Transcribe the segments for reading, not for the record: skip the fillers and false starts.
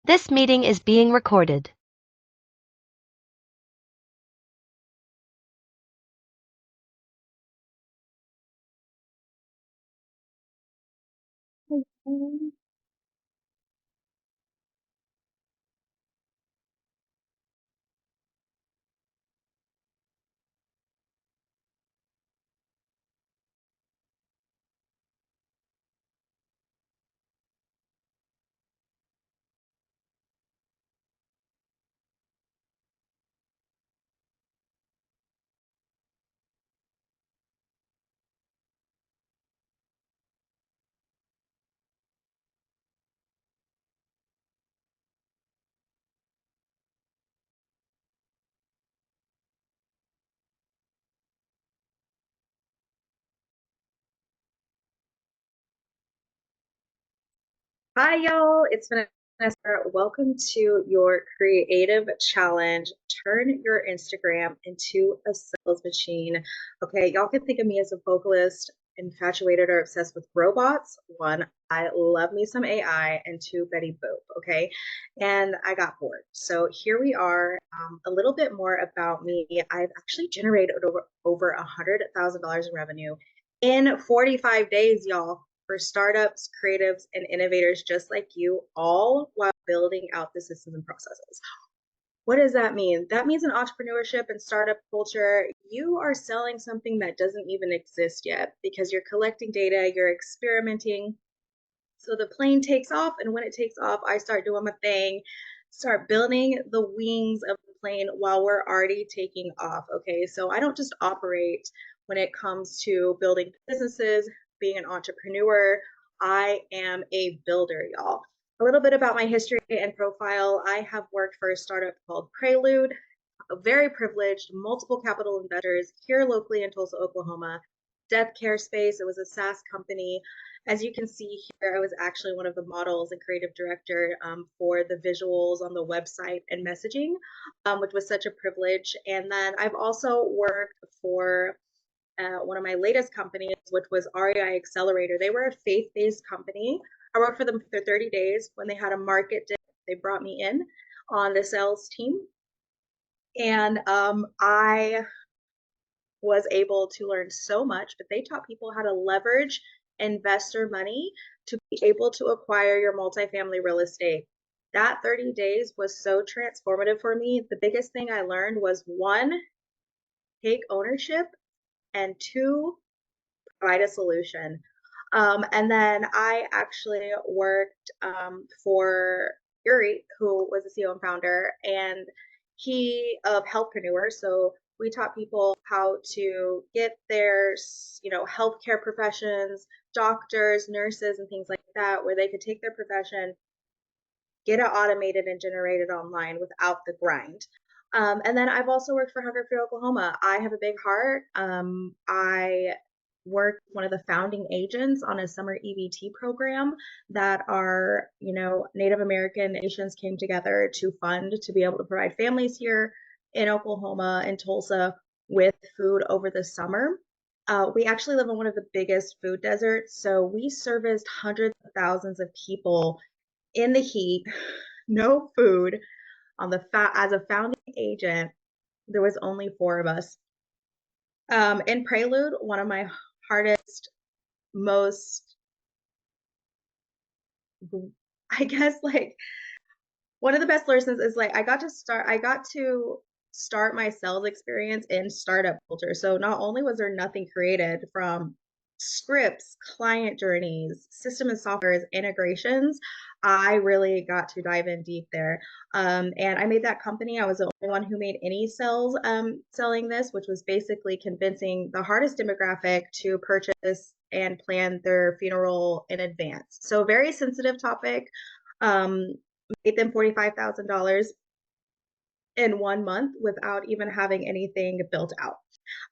This meeting is being recorded. Hi, y'all. It's Vanessa. Welcome to your creative challenge. Turn your Instagram into a sales machine. Okay, y'all can think of me as a vocalist, infatuated or obsessed with robots. One, I love me some AI, and two, Betty Boop. Okay, and I got bored. So here we are. A little bit more about me. I've actually generated over $100,000 in revenue in 45 days, y'all, for startups, creatives, and innovators just like you, all while building out the systems and processes. What does that mean? That means in entrepreneurship and startup culture, you are selling something that doesn't even exist yet because you're collecting data, you're experimenting. So the plane takes off, and when it takes off, I start doing my thing, start building the wings of the plane while we're already taking off. Okay, so I don't just operate when it comes to building businesses, being an entrepreneur. I am a builder, y'all. A little bit about my history and profile. I have worked for a startup called Prelude, a very privileged, multiple capital investors here locally in Tulsa, Oklahoma. Death care space. It was a SaaS company. As you can see here, I was actually one of the models and creative director for the visuals on the website and messaging, which was such a privilege. And then I've also worked for one of my latest companies, which was REI Accelerator. They were a faith-based company. I worked for them for 30 days. When they had a market dip, they brought me in on the sales team. And I was able to learn so much, but they taught people how to leverage investor money to be able to acquire your multifamily real estate. That 30 days was so transformative for me. The biggest thing I learned was one, take ownership, and two, provide a solution. And then I actually worked for Yuri, who was the CEO and founder, and he of Healthpreneur. So we taught people how to get their, healthcare professions, doctors, nurses, and things like that, where they could take their profession, get it automated and generated online without the grind. And then I've also worked for Hunger Free Oklahoma. I have a big heart. I worked one of the founding agents on a summer EBT program that our, Native American nations came together to fund to be able to provide families here in Oklahoma and Tulsa with food over the summer. We actually live in one of the biggest food deserts, so we serviced hundreds of thousands of people in the heat, no food. On the as a founding agent, there was only four of us. In Prelude, one of my hardest, most, I guess, like one of the best lessons is like I got to start my sales experience in startup culture. So not only was there nothing created from scripts, client journeys, system and softwares, integrations, I really got to dive in deep there. And I made that company. I was the only one who made any sales selling this, which was basically convincing the hardest demographic to purchase and plan their funeral in advance. So very sensitive topic. Made them $45,000 in 1 month without even having anything built out.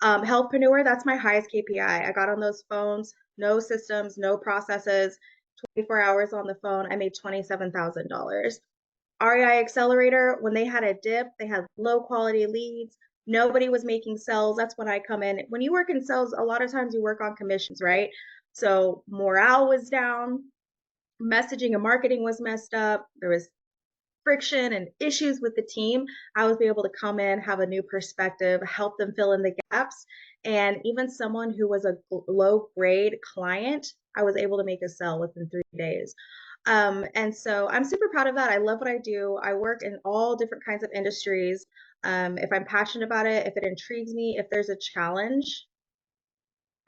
Healthpreneur, that's my highest KPI. I got on those phones, no systems, no processes, 24 hours on the phone. I made $27,000. REI Accelerator, when they had a dip, they had low quality leads. Nobody was making sales. That's when I come in. When you work in sales, a lot of times you work on commissions, right? So morale was down, messaging and marketing was messed up. There was friction and issues with the team, I was able to come in, have a new perspective, help them fill in the gaps. And even someone who was a low grade client, I was able to make a sale within 3 days. And so I'm super proud of that. I love what I do. I work in all different kinds of industries. If I'm passionate about it, if it intrigues me, if there's a challenge,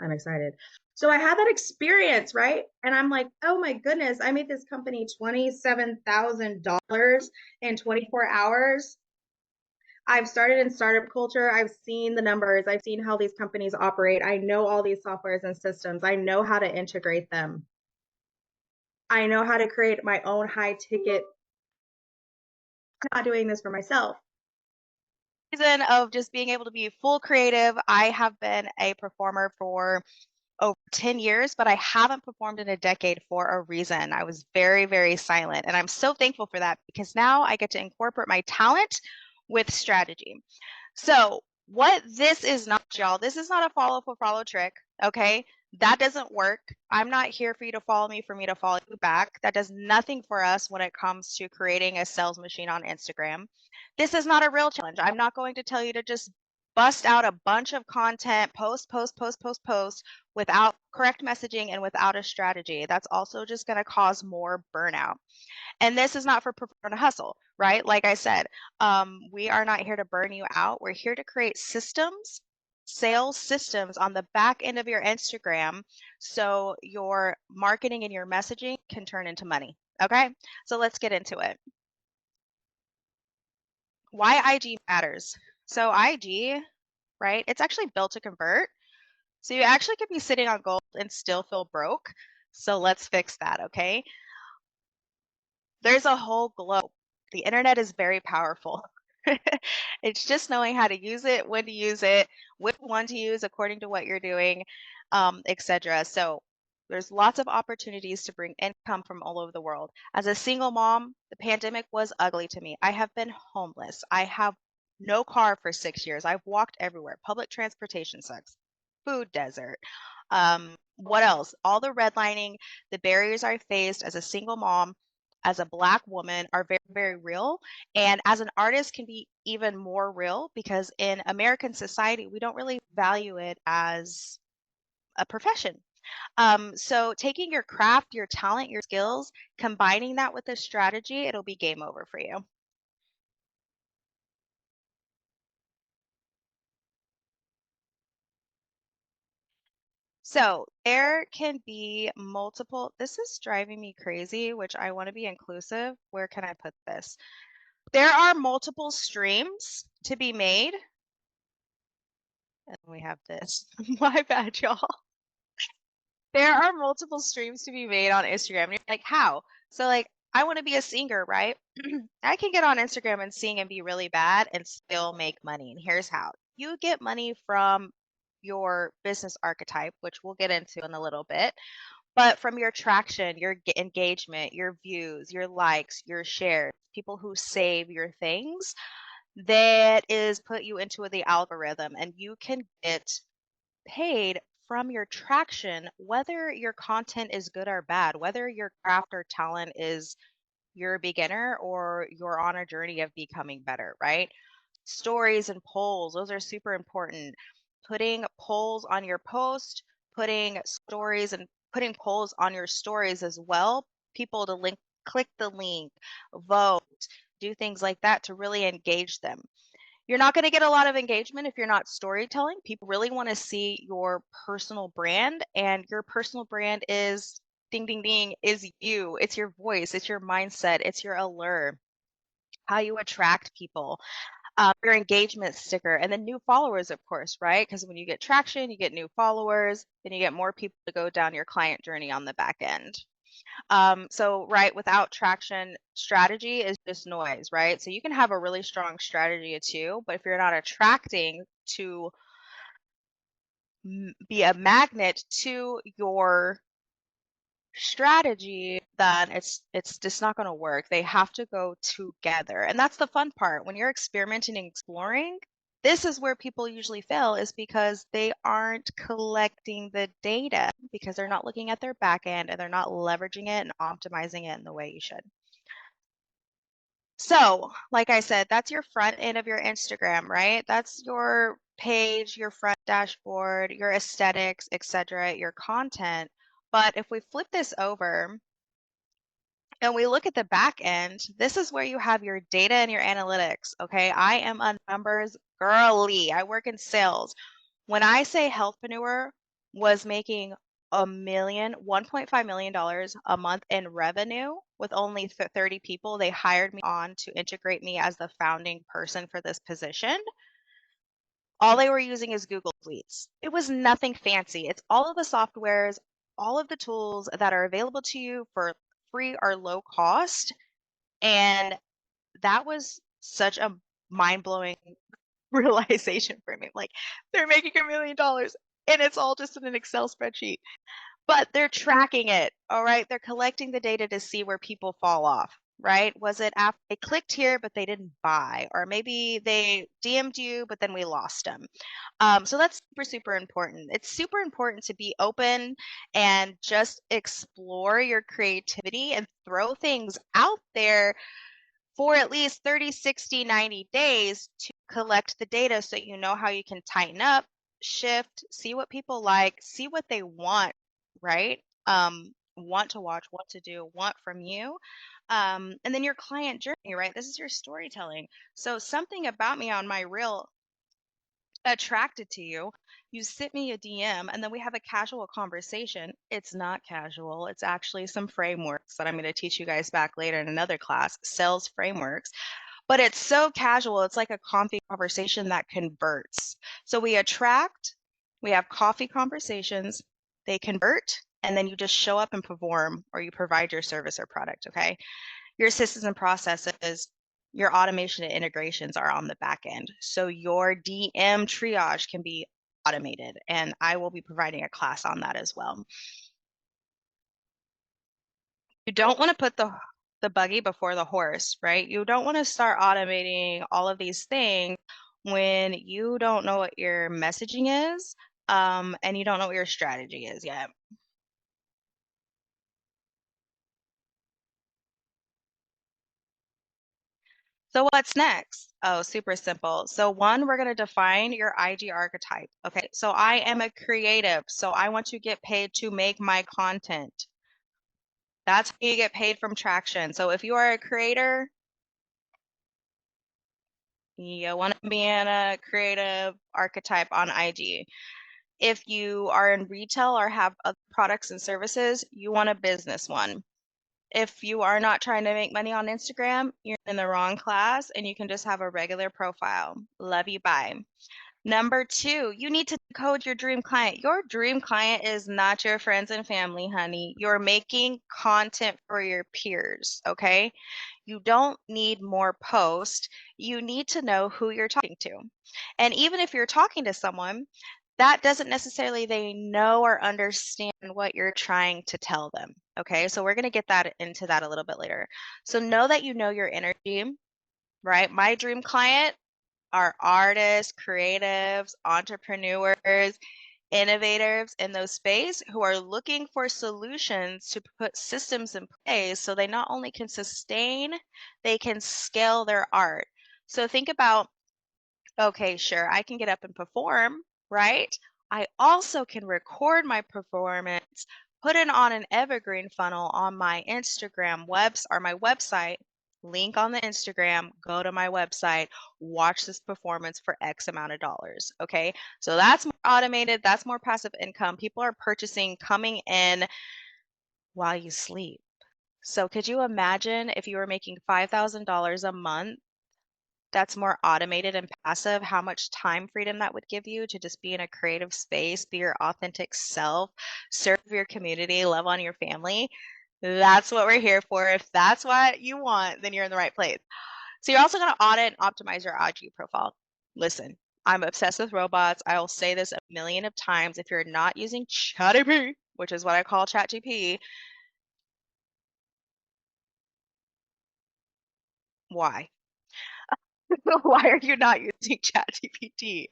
I'm excited. So I had that experience, right? And I'm like, oh my goodness, I made this company $27,000 in 24 hours. I've started in startup culture. I've seen the numbers. I've seen how these companies operate. I know all these softwares and systems. I know how to integrate them. I know how to create my own high ticket. I'm not doing this for myself. Reason of just being able to be full creative. I have been a performer for over 10 years, but I haven't performed in a decade for a reason. I was very, very silent. And I'm so thankful for that because now I get to incorporate my talent with strategy. So, what this is not, y'all, this is not a follow for follow trick, okay? That doesn't work. I'm not here for you to follow me for me to follow you back. That does nothing for us when it comes to creating a sales machine on Instagram. This is not a real challenge. I'm not going to tell you to just bust out a bunch of content, post without correct messaging and without a strategy. That's also just going to cause more burnout. And this is not for performing a hustle, right? Like I said, we are not here to burn you out. We're here to create systems, sales systems on the back end of your Instagram so your marketing and your messaging can turn into money. Okay, so let's get into it. Why IG matters. So IG, right? It's actually built to convert. So you actually could be sitting on gold and still feel broke. So let's fix that, okay? There's a whole globe. The internet is very powerful. It's just knowing how to use it, when to use it, which one to use according to what you're doing, etc. So there's lots of opportunities to bring income from all over the world. As a single mom, the pandemic was ugly to me. I have been homeless. I have no car for 6 years. I've walked everywhere. Public transportation sucks. Food desert. What else? All the redlining, the barriers I faced as a single mom, as a Black woman are very, very real. And as an artist can be even more real because in American society, we don't really value it as a profession. So taking your craft, your talent, your skills, combining that with a strategy, it'll be game over for you. So there can be multiple, this is driving me crazy, which I want to be inclusive. Where can I put this? There are multiple streams to be made. And we have this. My bad, y'all. There are multiple streams to be made on Instagram. And you're like, how? So, like, I want to be a singer, right? I can get on Instagram and sing and be really bad and still make money. And here's how you get money from your business archetype, which we'll get into in a little bit, but from your traction, your engagement, your views, your likes, your shares, people who save your things, that is put you into the algorithm and you can get paid from your traction, whether your content is good or bad, whether your craft or talent is you're a beginner or you're on a journey of becoming better, right? Stories and polls, those are super important. Putting polls on your post, putting stories and putting polls on your stories as well, people to click the link, vote, do things like that to really engage them. You're not going to get a lot of engagement if you're not storytelling. People really want to see your personal brand, and your personal brand is ding, ding, ding, is you. It's your voice, it's your mindset, it's your allure, how you attract people, your engagement sticker, and then new followers, of course, right? Because when you get traction, you get new followers, then you get more people to go down your client journey on the back end. So right, without traction, strategy is just noise, right? So you can have a really strong strategy too, but if you're not attracting to be a magnet to your strategy, then it's just not going to work. They have to go together. And that's the fun part. When you're experimenting and exploring, this is where people usually fail, is because they aren't collecting the data, because they're not looking at their back end and they're not leveraging it and optimizing it in the way you should. So, like I said, that's your front end of your Instagram, right? That's your page, your front dashboard, your aesthetics, etc., your content. But if we flip this over and we look at the back end, this is where you have your data and your analytics, okay? I am a numbers girly. I work in sales. When I say Healthpreneur was making $1.5 million a month in revenue with only 30 people, they hired me on to integrate me as the founding person for this position. All they were using is Google Suites. It was nothing fancy. It's all of the softwares, all of the tools that are available to you for free or low cost. And that was such a mind-blowing realization for me. Like, they're making $1 million and it's all just in an Excel spreadsheet. But they're tracking it, all right? They're collecting the data to see where people fall off, right? Was it after they clicked here, but they didn't buy? Or maybe they DM'd you, but then we lost them. So that's super, super important. It's super important to be open and just explore your creativity and throw things out there for at least 30, 60, 90 days to collect the data so you know how you can tighten up, shift, see what people like, see what they want, right? Want to watch, want to do, want from you. And then your client journey, right? This is your storytelling. So something about me on my reel attracted to you. You sent me a DM and then we have a casual conversation. It's not casual. It's actually some frameworks that I'm going to teach you guys back later in another class, sales frameworks. But it's so casual. It's like a coffee conversation that converts. So we attract, we have coffee conversations, they convert, and then you just show up and perform, or you provide your service or product, okay? Your systems and processes, your automation and integrations are on the back end. So your DM triage can be automated, and I will be providing a class on that as well. You don't want to put the buggy before the horse, right? You don't want to start automating all of these things when you don't know what your messaging is, and you don't know what your strategy is yet. So what's next? Oh, super simple. So one, we're going to define your IG archetype. Okay, so I am a creative, so I want to get paid to make my content. That's how you get paid from traction. So if you are a creator, you want to be in a creative archetype on IG. If you are in retail or have other products and services, you want a business one. If you are not trying to make money on Instagram, you're in the wrong class and you can just have a regular profile. Love you, bye. Number two, you need to decode your dream client. Your dream client is not your friends and family, honey. You're making content for your peers, okay? You don't need more posts. You need to know who you're talking to. And even if you're talking to someone, that doesn't necessarily they know or understand what you're trying to tell them. Okay, so we're going to get that into that a little bit later. So know that you know your energy, right? My dream client are artists, creatives, entrepreneurs, innovators in those space who are looking for solutions to put systems in place so they not only can sustain, they can scale their art. So think about, okay, sure, I can get up and perform, right? I also can record my performance, put it on an evergreen funnel on my Instagram or my website, link on the Instagram, go to my website, watch this performance for X amount of dollars, okay? So that's more automated, that's more passive income. People are purchasing, coming in while you sleep. So could you imagine if you were making $5,000 a month? That's more automated and passive, how much time freedom that would give you to just be in a creative space, be your authentic self, serve your community, love on your family. That's what we're here for. If that's what you want, then you're in the right place. So you're also going to audit and optimize your IG profile. Listen, I'm obsessed with robots. I will say this a million of times. If you're not using ChatGPT, which is what I call ChatGPT, why? Why are you not using ChatGPT?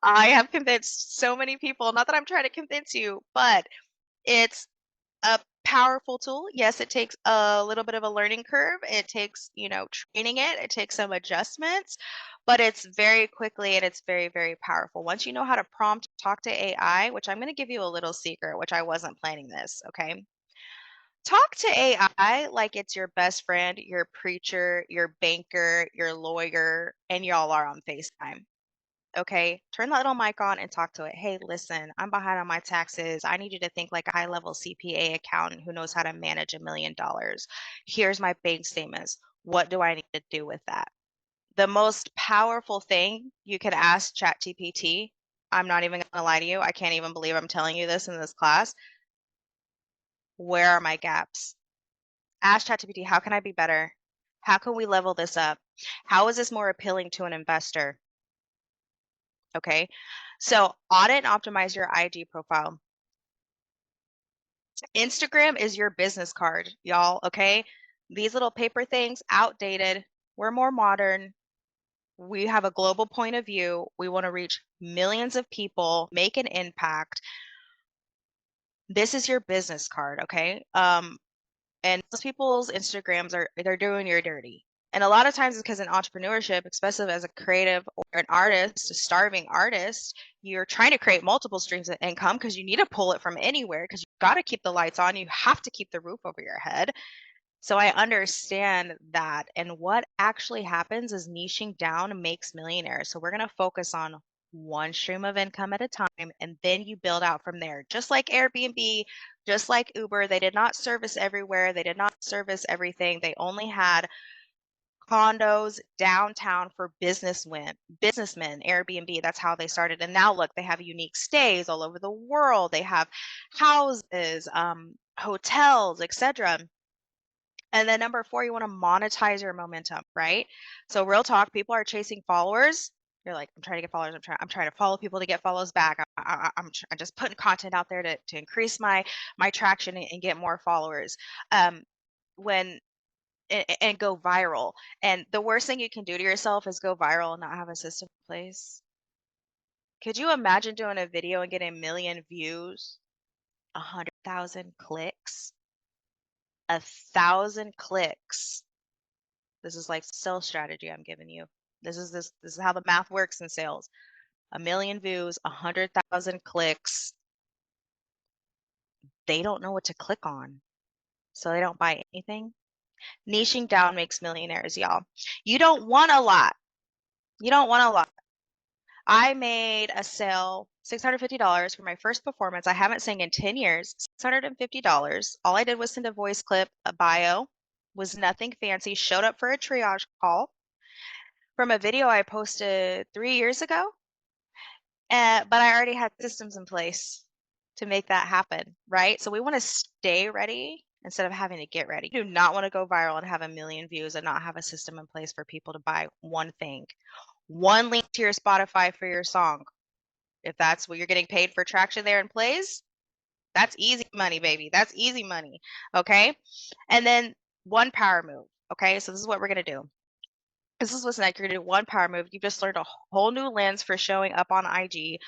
I have convinced so many people, not that I'm trying to convince you, but it's a powerful tool. Yes, it takes a little bit of a learning curve. It takes, training it. It takes some adjustments, but it's very quickly and it's very, very powerful. Once you know how to prompt talk to AI, which I'm going to give you a little secret, which I wasn't planning this, okay? Talk to AI like it's your best friend, your preacher, your banker, your lawyer, and y'all are on FaceTime. Okay, turn that little mic on and talk to it. Hey, listen, I'm behind on my taxes. I need you to think like a high level CPA accountant who knows how to manage $1 million. Here's my bank statements. What do I need to do with that? The most powerful thing you could ask ChatGPT, I'm not even going to lie to you. I can't even believe I'm telling you this in this class. Where are my gaps? Ask ChatGPT, how can I be better? How can we level this up? How is this more appealing to an investor? Okay, so audit and optimize your IG profile. Instagram is your business card, y'all, okay? These little paper things, outdated. We're more modern. We have a global point of view. We want to reach millions of people, make an impact. This is your business card, okay? And most people's Instagrams they're doing your dirty. And a lot of times it's because in entrepreneurship, especially as a creative or an artist, a starving artist, you're trying to create multiple streams of income because you need to pull it from anywhere because you've got to keep the lights on. You have to keep the roof over your head. So I understand that. And what actually happens is niching down makes millionaires. So we're going to focus on one stream of income at a time, and then you build out from there. Just like Airbnb, just like Uber, they did not service everywhere. They did not service everything. They only had condos downtown for businessmen, Airbnb. That's how they started. And now look, they have unique stays all over the world. They have houses, hotels, etc. And then number 4, you want to monetize your momentum, right? So real talk, people are chasing followers. You're like, I'm trying to get followers. I'm trying to follow people to get follows back. I'm just putting content out there to increase my traction and get more followers. When and go viral. And the worst thing you can do to yourself is go viral and not have a system in place. Could you imagine doing a video and getting 1 million views, 100,000 clicks, 1,000 clicks? This is like sales strategy I'm giving you. This is how the math works in sales. 1 million views, 100,000 clicks. They don't know what to click on, so they don't buy anything. Niching down makes millionaires, y'all. You don't want a lot. You don't want a lot. I made a sale, $650 for my first performance. I haven't sang in 10 years, $650. All I did was send a voice clip, a bio, was nothing fancy, showed up for a triage call from a video I posted 3 years ago. But I already had systems in place to make that happen, right? So we want to stay ready instead of having to get ready. You do not want to go viral and have 1 million views and not have a system in place for people to buy one thing. One link to your Spotify for your song. If that's what you're getting paid for traction there and plays, that's easy money, baby. That's easy money. Okay. And then one power move. Okay. So this is what we're going to do. This is what's next. You're going to do one power move. You've just learned a whole new lens for showing up on IG,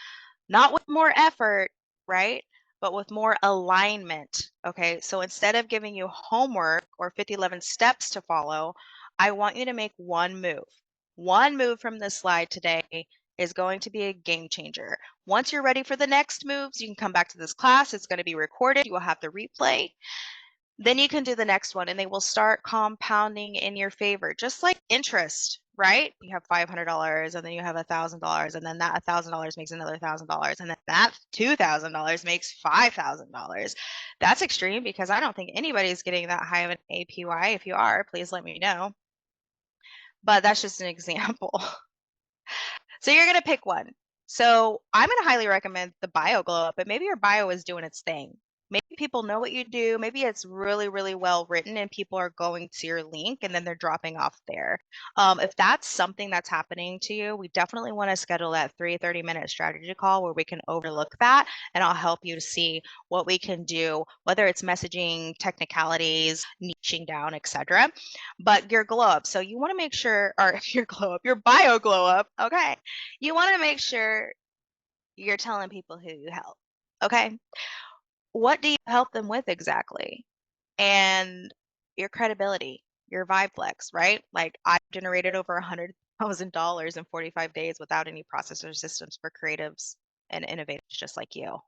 not with more effort, right? But with more alignment. Okay. So instead of giving you homework or 50-11 steps to follow, I want you to make one move. One move from this slide today is going to be a game changer. Once you're ready for the next moves, you can come back to this class. It's going to be recorded. You will have the replay. Then you can do the next one and they will start compounding in your favor, just like interest, right? You have $500 and then you have $1,000 and then that $1,000 makes another $1,000 and then that $2,000 makes $5,000. That's extreme because I don't think anybody's getting that high of an APY. If you are, please let me know. But that's just an example. So you're going to pick one. So I'm going to highly recommend the bio glow up, but maybe your bio is doing its thing. Maybe people know what you do. Maybe it's really, really well written and people are going to your link and then they're dropping off there. If that's something that's happening to you, we definitely want to schedule that 30-minute strategy call where we can overlook that and I'll help you to see what we can do, whether it's messaging, technicalities, niching down, etc. But your glow up, so you want to make sure, or your glow up, your bio glow up, okay? You want to make sure you're telling people who you help, okay? what do you help them with exactly? And your credibility, your vibe flex, right? Like I've generated over $100,000 in 45 days without any process or systems for creatives and innovators just like you.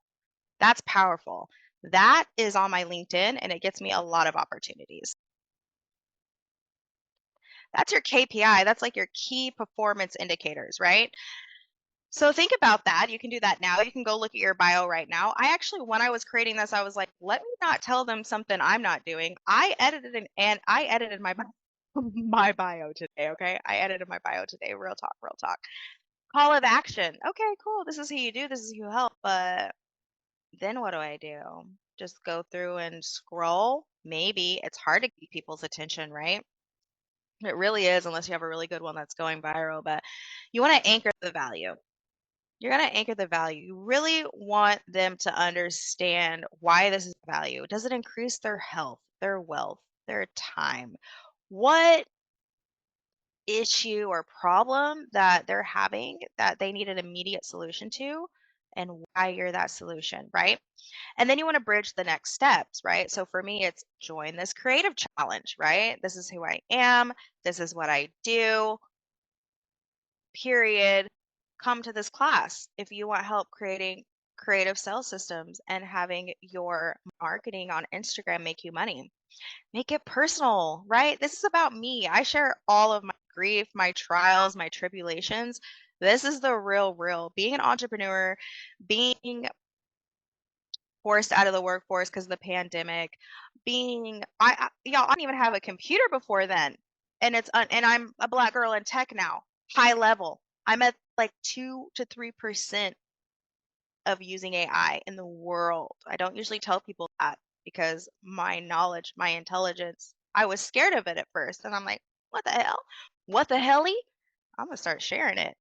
That's powerful. That is on my LinkedIn and it gets me a lot of opportunities. That's your KPI. That's like your key performance indicators, right? So think about that. You can do that now. You can go look at your bio right now. I actually, when I was creating this, I was like, let me not tell them something I'm not doing. I edited my my bio today. Okay, I edited my bio today. Real talk, real talk. Call of action. Okay, cool. This is who you do. This is who you help. But then what do I do? Just go through and scroll? Maybe it's hard to keep people's attention, right? It really is, unless you have a really good one that's going viral. But you want to anchor the value. You're going to anchor the value. You really want them to understand why this is value. Does it increase their health, their wealth, their time? What issue or problem that they're having that they need an immediate solution to, and why you're that solution, right? And then you want to bridge the next steps, right? So for me, it's join this creative challenge, right? This is who I am. This is what I do, period. Come to this class if you want help creating creative sales systems and having your marketing on Instagram make you money. Make it personal, right? This is about me. I share all of my grief, my trials, my tribulations. This is the real. Being an entrepreneur, being forced out of the workforce because of the pandemic, being y'all, I didn't even have a computer before then, and and I'm a Black girl in tech now, high level. I'm at like 2 to 3% of using AI in the world. I don't usually tell people that because my knowledge, my intelligence, I was scared of it at first. And I'm like, what the hell? What the helly? I'm going to start sharing it.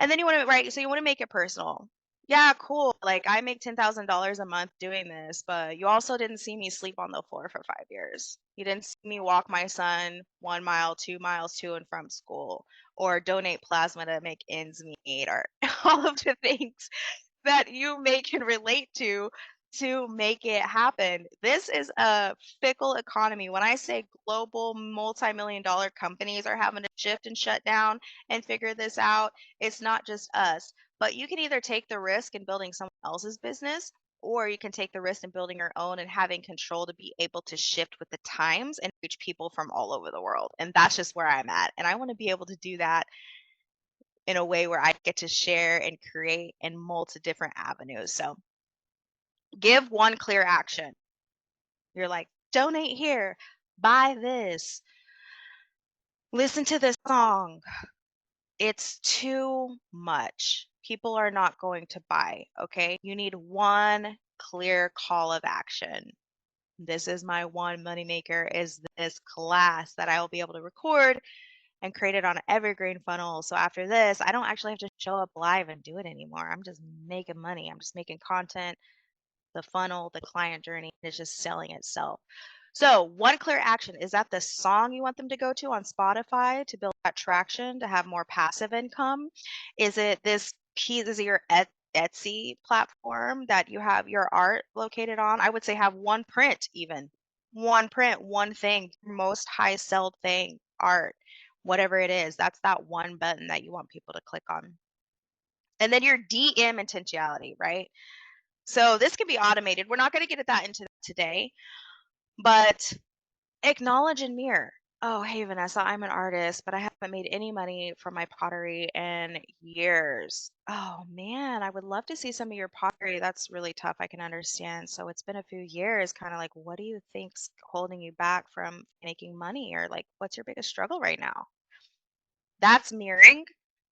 And then you want to, right? So you want to make it personal. Yeah, cool. Like I make $10,000 a month doing this, but you also didn't see me sleep on the floor for 5 years. You didn't see me walk my son 1 mile, 2 miles to and from school, or donate plasma to make ends meet, or all of the things that you may can relate to make it happen. This is a fickle economy. When I say global multi-million dollar companies are having to shift and shut down and figure this out, it's not just us. But you can either take the risk in building someone else's business, or you can take the risk in building your own and having control to be able to shift with the times and reach people from all over the world. And that's just where I'm at. And I want to be able to do that in a way where I get to share and create in multi different avenues. So give one clear action. You're like, donate here, buy this, listen to this song. It's too much. People are not going to buy, okay? You need one clear call of action. This is my one moneymaker, is this class that I will be able to record and create it on an evergreen funnel. So after this, I don't actually have to show up live and do it anymore. I'm just making money. I'm just making content. The funnel, the client journey is just selling itself. So one clear action, is that the song you want them to go to on Spotify to build that traction, to have more passive income? Is it this piece, is it your Etsy platform that you have your art located on? I would say have one print, even one print, one thing, most high sold thing, art, whatever it is. That's that one button that you want people to click on. And then your DM intentionality, right? So this can be automated. We're not going to get at that into today, but acknowledge and mirror. Oh, hey, Vanessa, I'm an artist, but I haven't made any money from my pottery in years. Oh, man, I would love to see some of your pottery. That's really tough. I can understand. So it's been a few years, kind of like, what do you think's holding you back from making money? Or like, what's your biggest struggle right now? That's mirroring.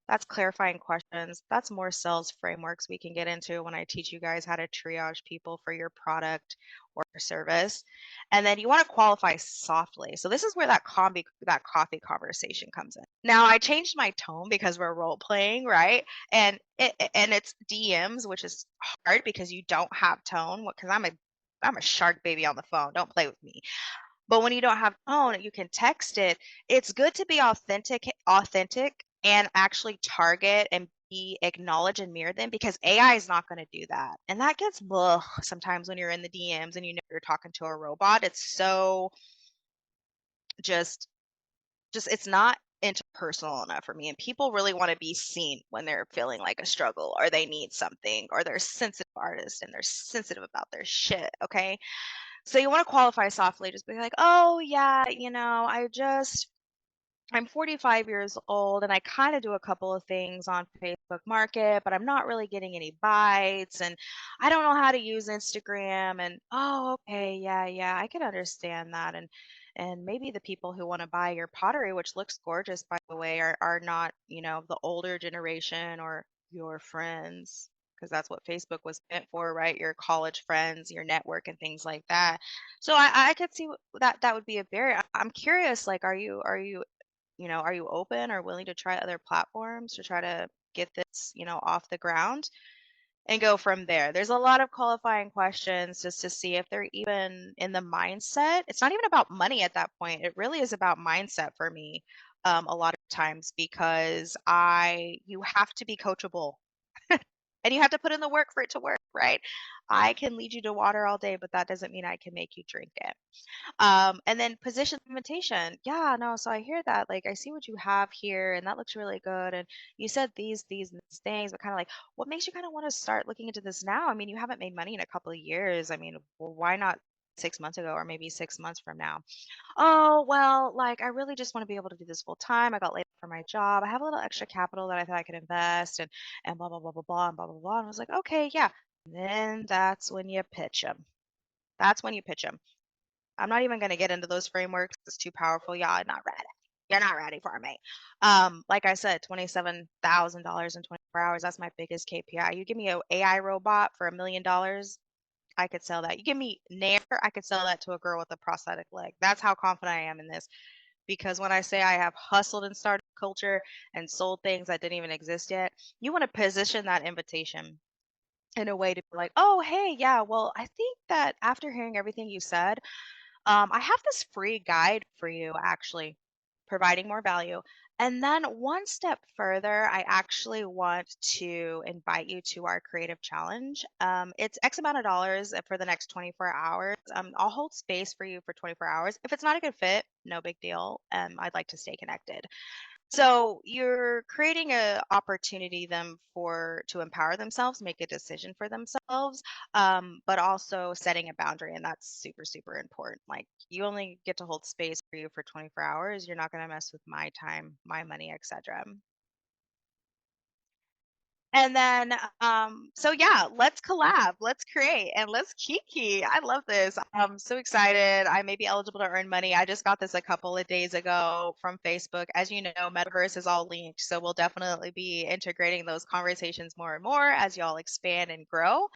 That's clarifying questions. That's more sales frameworks we can get into when I teach you guys how to triage people for your product or service. And then you want to qualify softly. So this is where that coffee conversation comes in. Now I changed my tone because we're role playing, right? And it's DMs, which is hard because you don't have tone. Because I'm a shark baby on the phone. Don't play with me. But when you don't have tone, you can text it. It's good to be authentic and actually target and we acknowledge and mirror them, because AI is not going to do that. And that gets sometimes when you're in the DMs and you know you're talking to a robot. It's so just it's not interpersonal enough for me. And people really want to be seen when they're feeling like a struggle or they need something or they're sensitive artists and they're sensitive about their shit. Okay. So you want to qualify softly, just be like, oh yeah, I'm 45 years old and I kind of do a couple of things on Facebook Market, but I'm not really getting any bites and I don't know how to use Instagram. And oh, okay, yeah, I can understand that. And maybe the people who want to buy your pottery, which looks gorgeous by the way, are not, the older generation or your friends, because that's what Facebook was meant for, right? Your college friends, your network and things like that. So I could see that would be a barrier. I'm curious, like, are you open or willing to try other platforms to try to get this, off the ground and go from there? There's a lot of qualifying questions just to see if they're even in the mindset. It's not even about money at that point. It really is about mindset for me, a lot of times, because you have to be coachable and you have to put in the work for it to work, right? I can lead you to water all day, but that doesn't mean I can make you drink it. And then position limitation. Yeah, no, so I hear that. Like, I see what you have here, and that looks really good. And you said these and these things, but kind of like, what makes you kind of want to start looking into this now? I mean, you haven't made money in a couple of years. I mean, well, why not 6 months ago or maybe 6 months from now? Oh, well, like, I really just want to be able to do this full time. I got laid off from my job. I have a little extra capital that I thought I could invest and blah, blah, blah, blah, blah, and blah, blah, blah. And I was like, okay, yeah. And then that's when you pitch them. That's when you pitch them. I'm not even going to get into those frameworks. It's too powerful. Y'all not ready. You're not ready for me. Like I said, $27,000 in 24 hours. That's my biggest KPI. You give me an AI robot for $1 million, I could sell that. You give me Nair, I could sell that to a girl with a prosthetic leg. That's how confident I am in this. Because when I say I have hustled and started culture and sold things that didn't even exist yet, you want to position that invitation in a way to be like, oh, hey, yeah, well, I think that after hearing everything you said, I have this free guide for you, actually, providing more value. And then one step further, I actually want to invite you to our creative challenge. It's X amount of dollars for the next 24 hours. I'll hold space for you for 24 hours. If it's not a good fit, no big deal. I'd like to stay connected. So you're creating a opportunity them to empower themselves, make a decision for themselves, but also setting a boundary, and that's super, super important. Like, you only get to hold space for you for 24 hours. You're not going to mess with my time, my money, etc. And then, so yeah, let's collab, let's create, and let's kiki. I love this. I'm so excited. I may be eligible to earn money. I just got this a couple of days ago from Facebook. As you know, Metaverse is all linked. So we'll definitely be integrating those conversations more and more as y'all expand and grow,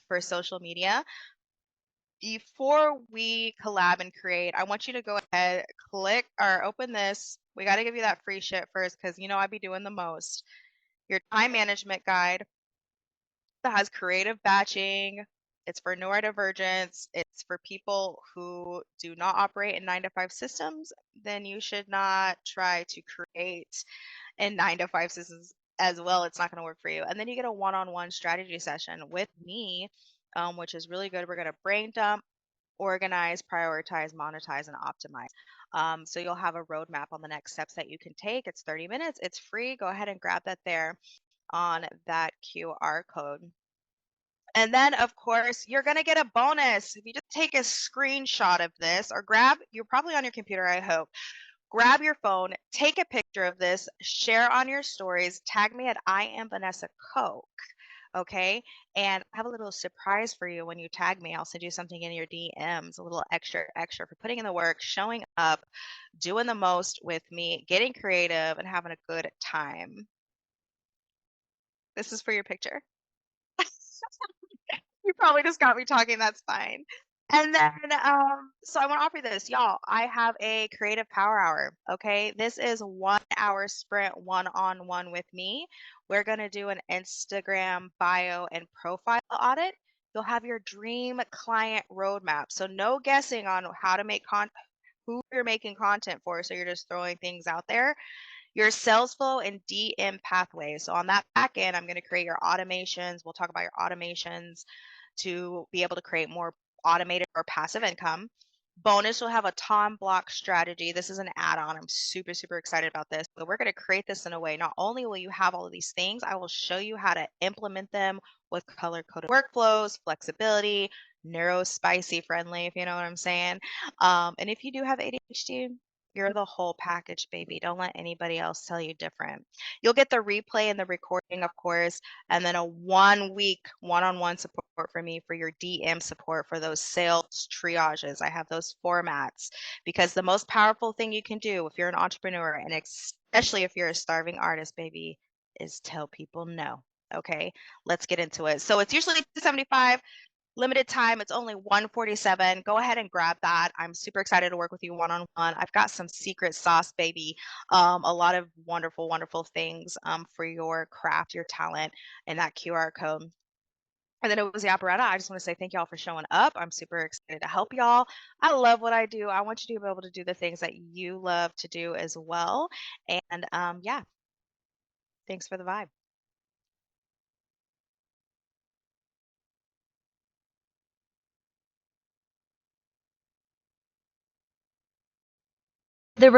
for social media. Before we collab and create, I want you to go ahead, click or open this. We got to give you that free shit first, because I'd be doing the most. Your time management guide that has creative batching. It's for neurodivergence. It's for people who do not operate in 9 to 5 systems. Then you should not try to create in 9 to 5 systems as well. It's not going to work for you. And then you get a one-on-one strategy session with me, which is really good. We're going to brain dump, organize, prioritize, monetize, and optimize. So you'll have a roadmap on the next steps that you can take. It's 30 minutes. It's free. Go ahead and grab that there on that QR code. And then, of course, you're going to get a bonus. If you just take a screenshot of this, or you're probably on your computer, I hope. Grab your phone, take a picture of this, share on your stories, tag me at I am Vanessa Koch. Okay. And I have a little surprise for you when you tag me. I'll send you something in your DMs, a little extra for putting in the work, showing up, doing the most with me, getting creative, and having a good time. This is for your picture. You probably just got me talking. That's fine. And then, so I want to offer this, y'all. I have a creative power hour. Okay. This is 1 hour sprint one-on-one with me. We're going to do an Instagram bio and profile audit. You'll have your dream client roadmap. So no guessing on how to make who you're making content for. So you're just throwing things out there. your sales flow and DM pathways. So on that back end, I'm going to create your automations. We'll talk about your automations to be able to create more automated or passive income. Bonus will have a time block strategy. This is an add-on. I'm super, super excited about this. But we're going to create this in a way, not only will you have all of these things, I will show you how to implement them with color-coded workflows, flexibility, neuro spicy friendly, if you know what I'm saying. And if you do have ADHD, you're the whole package, baby. Don't let anybody else tell you different. You'll get the replay and the recording, of course, and then a 1-week one-on-one support for me for your DM support for those sales triages. I have those formats because the most powerful thing you can do if you're an entrepreneur, and especially if you're a starving artist, baby, is tell people no. Okay, let's get into it. So it's usually $275. Limited time, it's only $147. Go ahead and grab that. I'm super excited to work with you one-on-one. I've got some secret sauce, baby. A lot of wonderful, wonderful things for your craft, your talent, and that QR code. And then it was the operetta. I just want to say thank y'all for showing up. I'm super excited to help y'all. I love what I do. I want you to be able to do the things that you love to do as well. And yeah, thanks for the vibe. The